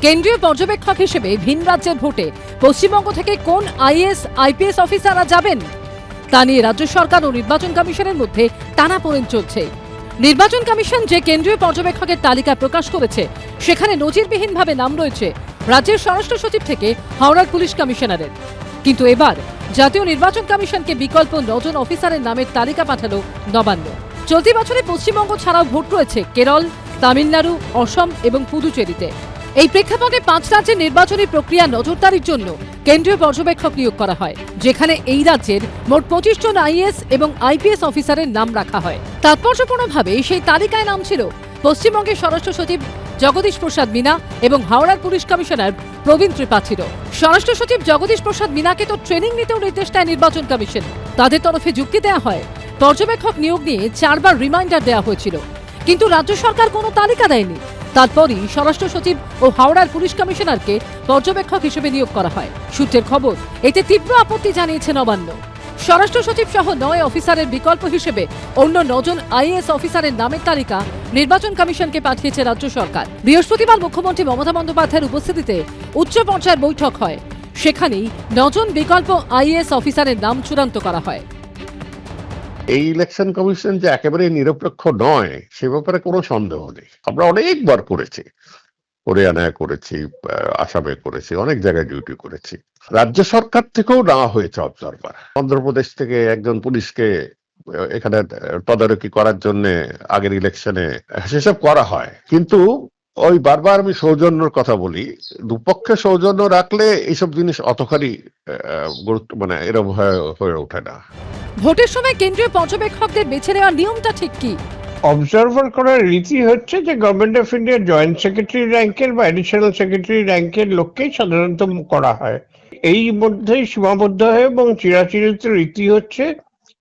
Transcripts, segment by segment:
কেন্দ্রীয় পর্যবেক্ষক হিসেবে ভিন রাজ্যের ভোটে পশ্চিমবঙ্গ থেকে কোন আইএএস আইপিএস অফিসাররা যাবেন তা নিয়ে রাজ্য সরকার ও নির্বাচন কমিশনের মধ্যে টানাপোড়েন চলছে। নির্বাচন কমিশন যে কেন্দ্রীয় পর্যবেক্ষকের তালিকা প্রকাশ করেছে সেখানে নজিরবিহীনভাবে নাম রয়েছে রাজ্যের স্বরাষ্ট্র সচিব থেকে হাওড়ার পুলিশ কমিশনারের। কিন্তু এবার জাতীয় নির্বাচন কমিশনকে বিকল্প 9 জন অফিসারের নামের তালিকা পাঠালো নবান্ন। চলতি বছরে পশ্চিমবঙ্গ ছাড়াও ভোট রয়েছে কেরল, তামিলনাড়ু, অসম এবং পুদুচেরিতে। এই প্রেক্ষাপটে 5 রাজ্যের নির্বাচনী প্রক্রিয়া নজরদারির জন্য কেন্দ্রীয় পর্যবেক্ষক নিয়োগ করা হয়, যেখানে এই রাজ্যের মোট 25 জন আইএএস এবং আইপিএস অফিসারের নাম রাখা হয়। তাৎপর্যপূর্ণভাবে সেই তালিকায় নাম ছিল পশ্চিমবঙ্গের স্বরাষ্ট্র সচিব জগদীশ প্রসাদ মিনা এবং হাওড়ার পুলিশ কমিশনার প্রবীণ ত্রিপাঠীরও। স্বরাষ্ট্র সচিব জগদীশ প্রসাদ মিনাকে তো ট্রেনিং নিতেও নির্দেশ দেয় নির্বাচন কমিশন। তাদের তরফে যুক্তি দেওয়া হয়, পর্যবেক্ষক নিয়োগ নিয়ে 4 বার রিমাইন্ডার দেওয়া হয়েছিল, কিন্তু রাজ্য সরকার কোনো তালিকা দেয়নি। তারপরই স্বরাষ্ট্র সচিব ও হাওড়ার পুলিশ কমিশনারকে পর্যবেক্ষক হিসেবে নিয়োগ করা হয়। সূত্রের খবর, এতে তীব্র আপত্তি জানিয়েছে নবান্ন। স্বরাষ্ট্র সচিব সহ 9 অফিসারের বিকল্প হিসেবে অন্য 9 জন আইএএস অফিসারের নামের তালিকা নির্বাচন কমিশনকে পাঠিয়েছে রাজ্য সরকার। বৃহস্পতিবার মুখ্যমন্ত্রী মমতা বন্দ্যোপাধ্যায়ের উপস্থিতিতে উচ্চ পর্যায়ের বৈঠক হয়। সেখানেই 9 জন বিকল্প আইএএস অফিসারের নাম চূড়ান্ত করা হয়। এই ইলেকশন কমিশন যে একেবারে নিরপেক্ষ নয় সে ব্যাপারে কোনো সন্দেহ নেই। আমরা অনেকবার করেছি, হরিয়ানায় করেছি, আসামে করেছি, অনেক জায়গায় ডিউটি করেছি। রাজ্য সরকার থেকেও নেওয়া হয়েছে অবজারভার। অন্ধ্রপ্রদেশ থেকে একজন পুলিশকে এখানে তদারকি করার জন্য আগের ইলেকশনে সেসব করা হয়। কিন্তু ওই বারবার আমি সৌজন্যর কথা বলি, দুপক্ষে সৌজন্য রাখলে এইসব জিনিস অতখানি গুরুত্ব এরকম হয়ে ওঠে না। ভোটের সময় কেন্দ্রীয় পর্যবেক্ষকদের বেছে নেওয়ার নিয়মটা ঠিক কি? অবজারভার করার রীতি হচ্ছে যে government of India joint secretary র্যাঙ্কের বা এডিশনাল সেক্রেটারি র্যাঙ্কের লোককেই সাধারণত করা হয়। এই মধ্যেই সীমাবদ্ধ হয় এবং চিরাচরিত রীতি হচ্ছে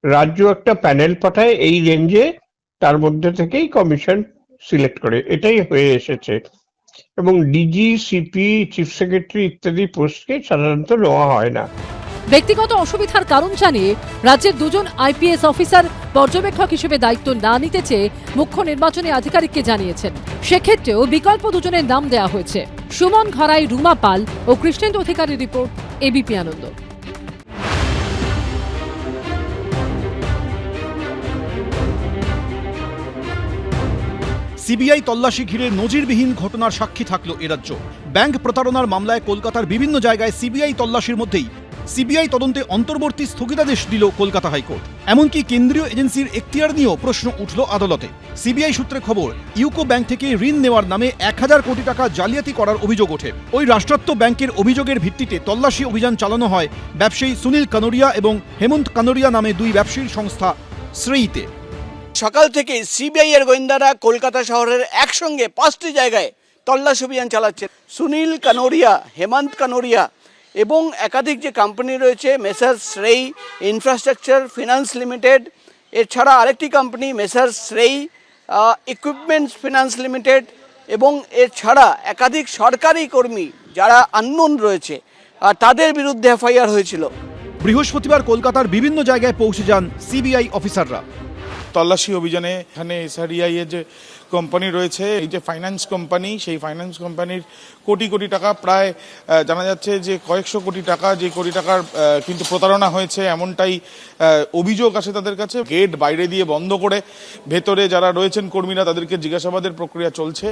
রাজ্য একটা প্যানেল পাঠায় এই রেঞ্জে, তার মধ্যে থেকেই কমিশন সিলেক্ট করে। এটাই হয়ে এসেছে এবং ডিজি, সিপি, চিফ সেক্রেটারি ইত্যাদি পোস্টকে সাধারণত নেওয়া হয় না। ব্যক্তিগত অসুবিধার কারণ জানিয়ে রাজ্যের 2 জন আইপিএস অফিসার পর্যবেক্ষক হিসেবে দায়িত্ব না নিতে চেয়ে মুখ্য নির্বাচনী আধিকারিককে জানিয়েছেন। সেক্ষেত্রেও বিকল্প 2 জনের নাম দেওয়া হয়েছে। সুমন ঘরাই, রুমা পাল ও কৃষ্ণেন্দু অধিকারীর রিপোর্ট, এবিপি আনন্দ। সিবিআই তল্লাশি ঘিরে নজিরবিহীন ঘটনার সাক্ষী থাকলো এ রাজ্য। ব্যাংক প্রতারণার মামলায় কলকাতার বিভিন্ন জায়গায় সিবিআই তল্লাশির মধ্যেই সিবিআই তদন্তে অন্তর্বর্তী স্থগিতাদেশ দিল কলকাতা হাইকোর্ট। এমনকি কেন্দ্রীয় এজেন্সির এখতিয়ার নিয়েও প্রশ্ন উঠল আদালতে। সিবিআই সূত্রে খবর, ইউকো ব্যাংক থেকে ঋণ নেওয়ার নামে 1000 কোটি টাকা জালিয়াতি করার অভিযোগ ওঠে। ওই রাষ্ট্রায়ত্ত ব্যাংকের অভিযোগের ভিত্তিতে তল্লাশি অভিযান চালানো হয় ব্যবসায়ী সুনীল কানোরিয়া এবং হেমন্ত কানোরিয়া নামে 2 ব্যবসায়ীর সংস্থা শ্রেয়ীতে। সকাল থেকে সিবিআই এর গোয়েন্দারা কলকাতা শহরের একসঙ্গে 5টি জায়গায় তল্লাশি অভিযান চালাচ্ছে। সুনীল কানোরিয়া, হেমন্ত কানোরিয়া এবং একাধিক যে কোম্পানি রয়েছে, Messrs Srei infrastructure finance limited, এছাড়া আরেকটি company Messrs Srei equipments finance limited, এবং এছাড়া একাধিক সরকারি কর্মী যারা আননোন রয়েছে তাদের বিরুদ্ধে এফআইআর হয়েছিল। বৃহস্পতিবার কলকাতার বিভিন্ন জায়গায় পৌঁছে যান সিবিআই অফিসাররা। তল্লাশি অভিযানে এখানে এসআরইআই এর যে কোম্পানি রয়েছে, এই যে ফাইন্যান্স কোম্পানি, সেই ফাইন্যান্স কোম্পানির কোটি কোটি টাকা, প্রায় জানা যাচ্ছে যে কয়েকশো কোটি টাকা, যে কোটি টাকার কিন্তু প্রতারণা হয়েছে এমনটাই অভিযোগ আছে তাদের কাছে। গেট বাইরে দিয়ে বন্ধ করে ভেতরে যারা রয়েছেন কর্মীরা তাদেরকে জিজ্ঞাসাবাদের প্রক্রিয়া চলছে।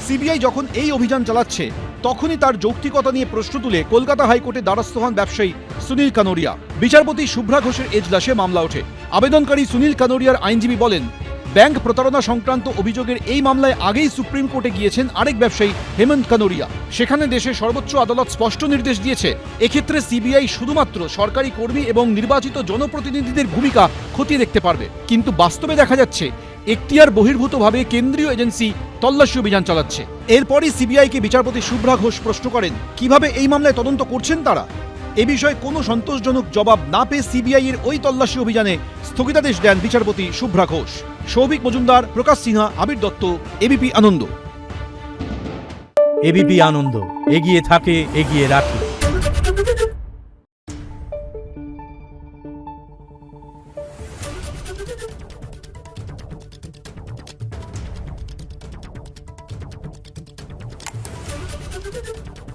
সিবিআই যখন এই অভিযান চালাচ্ছে তখনই তার যৌক্তিকতা নিয়ে প্রশ্ন তুলে কলকাতা হাইকোর্টে দ্বারস্থ হন ব্যবসায়ী সুনীল কানোরিয়া। বিচারপতি শুভ্রা ঘোষের এজলাসে মামলা ওঠে। আবেদনকারী সুনীল কানোরিয়ার আইনজীবী বলেন, ব্যাংক প্রতারণা সংক্রান্ত অভিযোগের এই মামলায় আগেই সুপ্রিম কোর্টে গিয়েছেন আরেক ব্যবসায়ী হেমন্ত কানোরিয়া। সেখানে দেশের সর্বোচ্চ আদালত স্পষ্ট নির্দেশ দিয়েছে, এক্ষেত্রে সিবিআই শুধুমাত্র সরকারি কর্মী এবং নির্বাচিত জনপ্রতিনিধিদের ভূমিকা খতিয়ে দেখতে পারবে। কিন্তু বাস্তবে দেখা যাচ্ছে এখতিয়ার বহির্ভূতভাবে কেন্দ্রীয় এজেন্সি তল্লাশি অভিযান চালাচ্ছে। এরপরই সিবিআইকে বিচারপতি শুভ্রা ঘোষ প্রশ্ন করেন, কিভাবে এই মামলায় তদন্ত করছেন তারা। এ বিষয়ে কোনো সন্তোষজনক জবাব না পেয়ে সিবিআই এর ওই তল্লাশি অভিযানে স্থগিতাদেশ দেন বিচারপতি শুভ্রা ঘোষ। সৌভিক মজুমদার, প্রকাশ সিনহা, আবির দত্ত, এবিপি আনন্দ। এবিপি আনন্দ, এগিয়ে থাকে, এগিয়ে রাখে। রিপোর্ট।